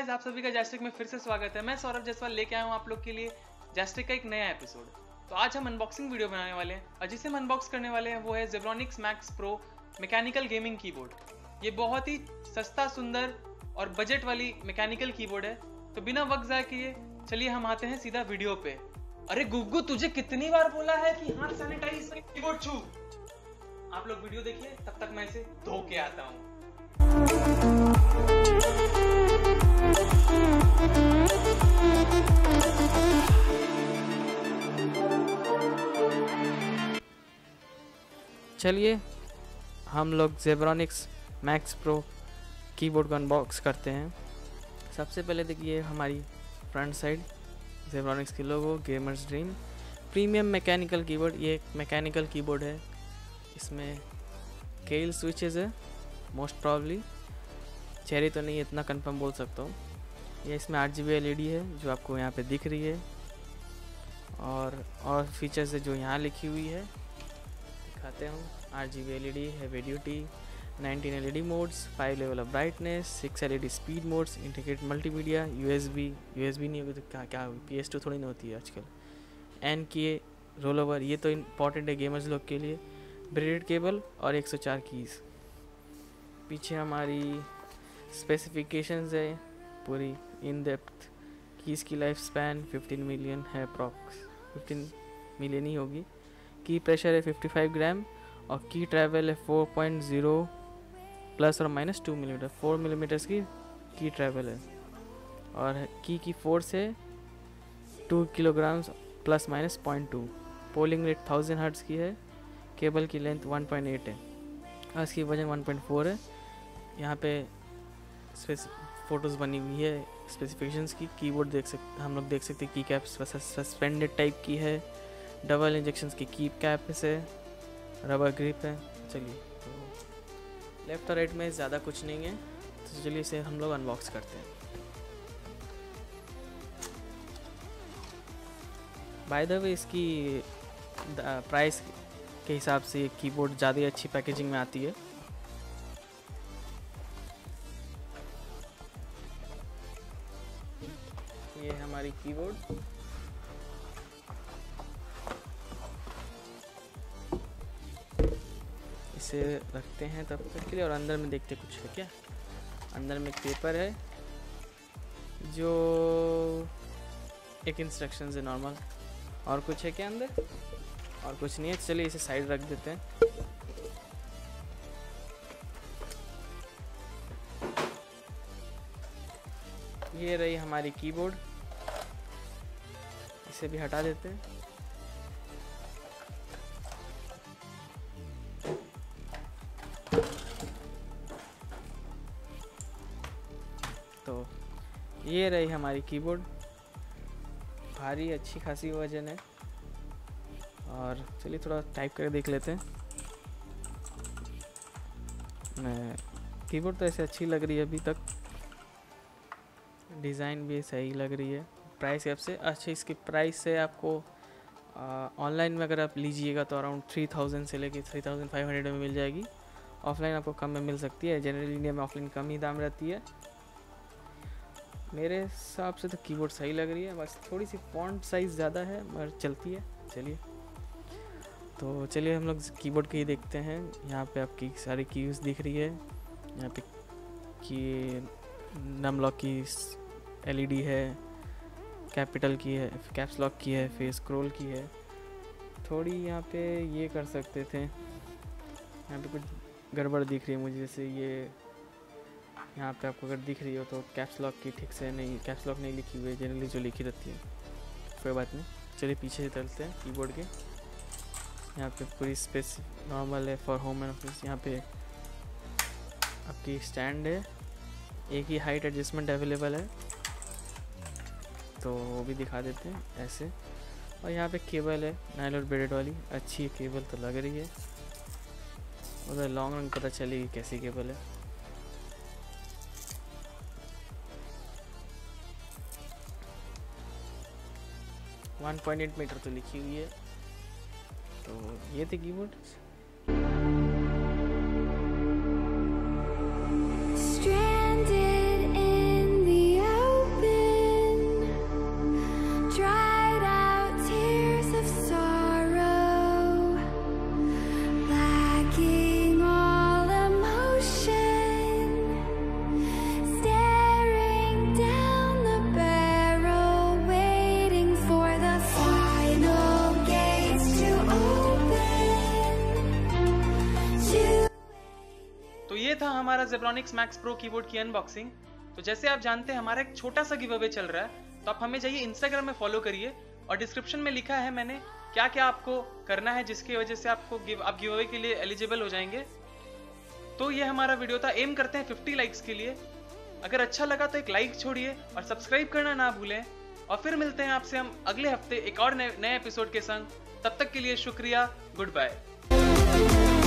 Guys, आप सभी का जॉयस्टिक में फिर से स्वागत है। मैं सौरभ जायसवाल लेके आया हूँ आप लोग के लिए जॉयस्टिक का एक नया एपिसोड। तो आज हम अनबॉक्सिंग वीडियो बनाने वाले हैं और जिसे हम अनबॉक्स करने वाले हैं वो है Zebronics Max Pro mechanical gaming keyboard. ये बहुत ही सस्ता, सुंदर और बजट वाली मैकेनिकल कीबोर्ड है। तो बिना वक्त ज़ाया किए चलिए हम आते हैं सीधा वीडियो पे। अरे गुग्गू, तुझे कितनी बार बोला है कि हाथ सैनिटाइज से कीबोर्ड छू। आप लोग वीडियो देखिए, तब तक मैं इसे धो के आता हूँ। चलिए हम लोग Zebronics Max Pro कीबोर्ड को अनबॉक्स करते हैं। सबसे पहले देखिए हमारी फ्रंट साइड, Zebronics की logo, gamers dream premium mechanical keyboard. ये एक मैकेनिकल कीबोर्ड है, इसमें केल स्विचेस है, मोस्ट प्रॉब्ली चेरी तो नहीं, इतना कंफर्म बोल सकता हूँ। ये इसमें 8GB LED है जो आपको यहाँ पे दिख रही है, और फीचर्स है जो यहाँ लिखी हुई है, दिखाते हैं। 8GB LED, heavy duty, 19 LED modes, 5 level of brightness, 6 LED speed modes, integrated multimedia, USB नहीं होगी तो क्या होगी, PS2 थोड़ी ना होती है आजकल। एन की रोल ओवर, ये तो इम्पॉर्टेंट है गेमर्स लोग के लिए। ब्रेडेड केबल और 104 कीज़। पीछे हमारी स्पेसिफिकेशंस है पूरी इन डेप्थ। कीज़ की लाइफ स्पैन 15 मिलियन है, अप्रॉक्स 15 मिलियन ही होगी। की प्रेशर है 55 ग्राम और की ट्रैवल है 4.0 प्लस और माइनस 2 मिलीमीटर, 4 मिलीमीटर्स की ट्रैवल है। और की फोर्स है 2 kilograms plus minus 0.2। Polling rate 1000 hertz की है। केबल की लेंथ 1.8 है और इसकी वजन 1.4 है। यहाँ पे फोटोज़ बनी हुई है स्पेसिफिकेशंस की। कीबोर्ड हम लोग देख सकते हैं। की कैप सस्पेंडेड टाइप की है, डबल इंजेक्शंस की कैप है, रबर ग्रिप है। चलिए, तो लेफ्ट और राइट में ज़्यादा कुछ नहीं है, तो चलिए इसे हम लोग अनबॉक्स करते हैं। बाय द वे, इसकी प्राइस के हिसाब से ये कीबोर्ड ज़्यादा अच्छी पैकेजिंग में आती है। ये है हमारी कीबोर्ड। इसे रखते हैं तब तक के लिए और अंदर में देखते कुछ है क्या। अंदर में एक पेपर है जो एक इंस्ट्रक्शंस है नॉर्मल। और कुछ है क्या अंदर? और कुछ नहीं है। चलिए इसे साइड रख देते हैं। ये रही हमारी कीबोर्ड, इसे भी हटा देते हैं। तो ये रही हमारी कीबोर्ड, भारी अच्छी खासी वजन है। और चलिए थोड़ा टाइप करके देख लेते हैं। मैं कीबोर्ड तो ऐसे अच्छी लग रही है अभी तक, डिज़ाइन भी सही लग रही है। प्राइस ऐप से अच्छा, इसकी प्राइस से आपको ऑनलाइन में अगर आप लीजिएगा तो अराउंड 3000 से लेके 3500 में मिल जाएगी। ऑफलाइन आपको कम में मिल सकती है। जनरली इंडिया में ऑफलाइन कम ही दाम रहती है। मेरे हिसाब से तो कीबोर्ड सही लग रही है, बस थोड़ी सी फॉन्ट साइज़ ज़्यादा है मगर चलती है। चलिए हम लोग कीबोर्ड के ही देखते हैं। यहाँ पे आपकी सारी कीज़ दिख रही है। यहाँ पे की नम लॉक की LED है, कैपिटल की है, कैप्स लॉक की है, फेस स्क्रॉल की है। थोड़ी यहाँ पे ये कर सकते थे, यहाँ पे कुछ गड़बड़ दिख रही है मुझे। जैसे ये यहाँ पे आपको अगर दिख रही हो तो कैप्स लॉक की ठीक से नहीं, कैप्स लॉक नहीं लिखी हुई है जनरली जो लिखी रहती है। कोई बात नहीं, चलिए पीछे से चलते हैं कीबोर्ड के। यहाँ पे पूरी स्पेस नॉर्मल है फॉर होम एंड ऑफिस। यहाँ पे आपकी स्टैंड है, एक ही हाइट एडजस्टमेंट अवेलेबल है, तो वो भी दिखा देते हैं ऐसे। और यहाँ पे केबल है नायलॉन ब्रेडेड वाली, अच्छी केबल तो लग रही है। उधर लॉन्ग रन पता चलेगी कैसी केबल है। वन 1.8 मीटर तो लिखी हुई है। तो ये थे keyboard. Stranded in the ocean. था हमारा Zebronics Max Pro कीबोर्ड की अनबॉक्सिंग। तो जैसे आप जानते हैं हमारा एक छोटा सा गिव अवे चल रहा है, तो आप हमें जाइए इंस्टाग्राम में फॉलो करिए और डिस्क्रिप्शन में लिखा है मैंने क्या क्या आपको करना है जिसकी वजह से आप गिव अवे के लिए एलिजिबल हो जाएंगे। तो ये हमारा वीडियो था, एम करते हैं 50 लाइक्स के लिए। अगर अच्छा लगा तो एक लाइक छोड़िए और सब्सक्राइब करना ना भूलें। और फिर मिलते हैं आपसे हम अगले हफ्ते एक और नए एपिसोड के संग। तब तक के लिए शुक्रिया, गुड बाय।